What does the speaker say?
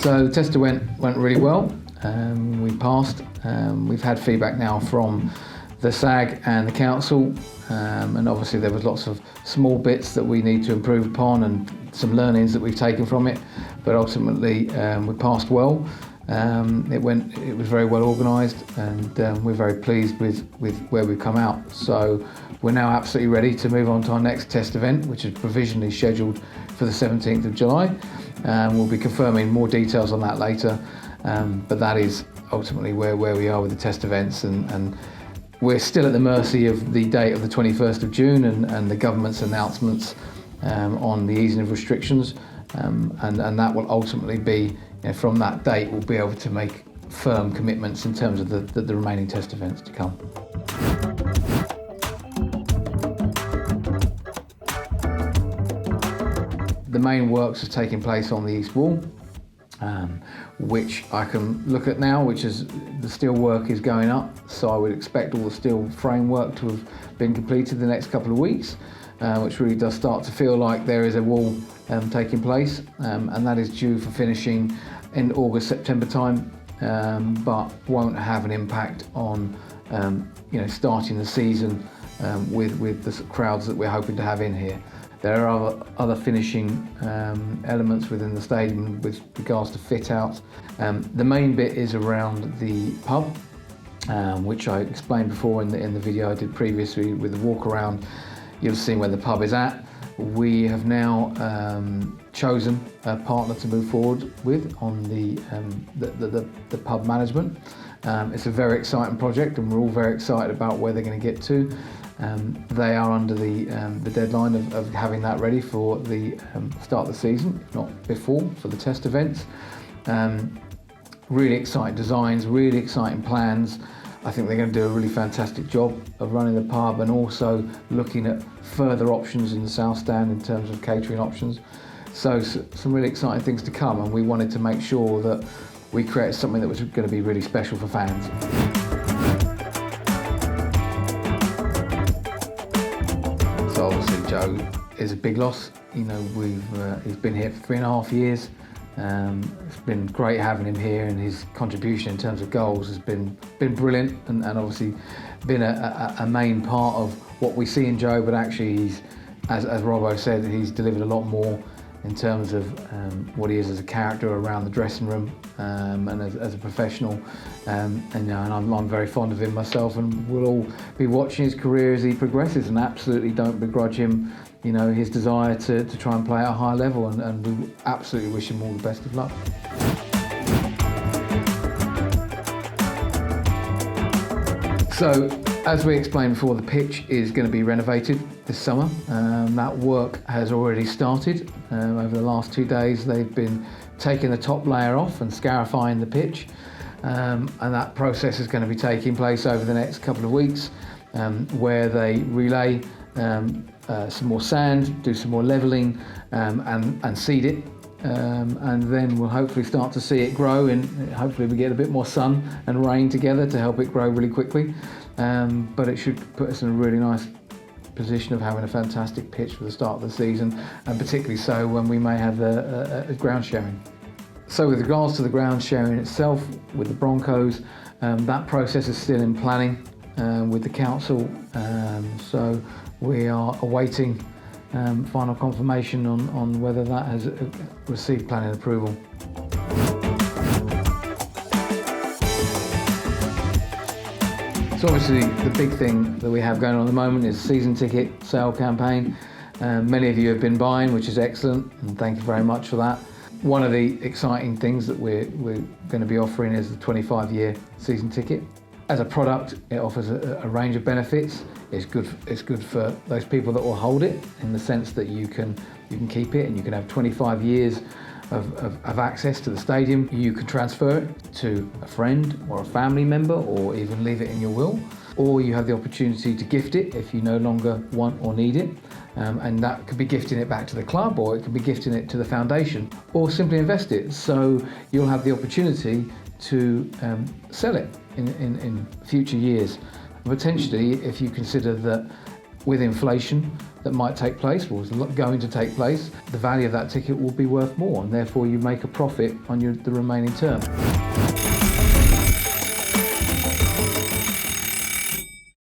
So the test went really well. We passed. We've had feedback now from the SAG and the council, and obviously there was lots of small bits that we need to improve upon and some learnings that we've taken from it, but ultimately we passed well. It was very well organised, and we're very pleased with where we've come out. So we're now absolutely ready to move on to our next test event, which is provisionally scheduled for the 17th of July. We'll be confirming more details on that later, but that is ultimately where we are with the test events, and we're still at the mercy of the date of the 21st of June and the government's announcements on the easing of restrictions, and that will ultimately be, from that date, we'll be able to make firm commitments in terms of the remaining test events to come. The main works are taking place on the east wall, which I can look at now, which is the steel work is going up, so I would expect all the steel framework to have been completed the next couple of weeks, which really does start to feel like there is a wall taking place, and that is due for finishing in August, September time, but won't have an impact on starting the season with the crowds that we're hoping to have in here. There are other finishing elements within the stadium with regards to fit out. The main bit is around the pub, which I explained before in the video I did previously with the walk around. You'll see where the pub is at. We have now chosen a partner to move forward with on the pub management. It's a very exciting project, and we're all very excited about where they're going to get to. They are under the deadline of having that ready for the start of the season, if not before, for the test events. Really exciting designs, really exciting plans. I think they're going to do a really fantastic job of running the pub and also looking at further options in the South Stand in terms of catering options. So some really exciting things to come, and we wanted to make sure that we created something that was going to be really special for fans. So obviously Joe is a big loss. He's been here for 3.5 years. It's been great having him here, and his contribution in terms of goals has been brilliant, and obviously been a main part of what we see in Joe. But actually, he's, as Robbo said, he's delivered a lot more in terms of what he is as a character around the dressing room, and as a professional. And I'm very fond of him myself, and we'll all be watching his career as he progresses, and absolutely don't begrudge him his desire to try and play at a high level, and we absolutely wish him all the best of luck. So, as we explained before, the pitch is going to be renovated this summer. That work has already started. Over the last 2 days, they've been taking the top layer off and scarifying the pitch, and that process is going to be taking place over the next couple of weeks, where they relay some more sand, do some more levelling, and seed it, and then we'll hopefully start to see it grow, and hopefully we get a bit more sun and rain together to help it grow really quickly, but it should put us in a really nice position of having a fantastic pitch for the start of the season, and particularly so when we may have a ground sharing. So with regards to the ground sharing itself with the Broncos, that process is still in planning with the council, so we are awaiting final confirmation on whether that has received planning approval. So obviously the big thing that we have going on at the moment is season ticket sale campaign. Many of you have been buying, which is excellent, and thank you very much for that. One of the exciting things that we're going to be offering is the 25-year season ticket. As a product, it offers a range of benefits. It's good for those people that will hold it, in the sense that you can keep it and you can have 25 years of access to the stadium. You can transfer it to a friend or a family member, or even leave it in your will. Or you have the opportunity to gift it if you no longer want or need it. And that could be gifting it back to the club, or it could be gifting it to the foundation, or simply invest it. So you'll have the opportunity to sell it in future years. Potentially, if you consider that with inflation that might take place, or is going to take place, the value of that ticket will be worth more, and therefore you make a profit on the remaining term.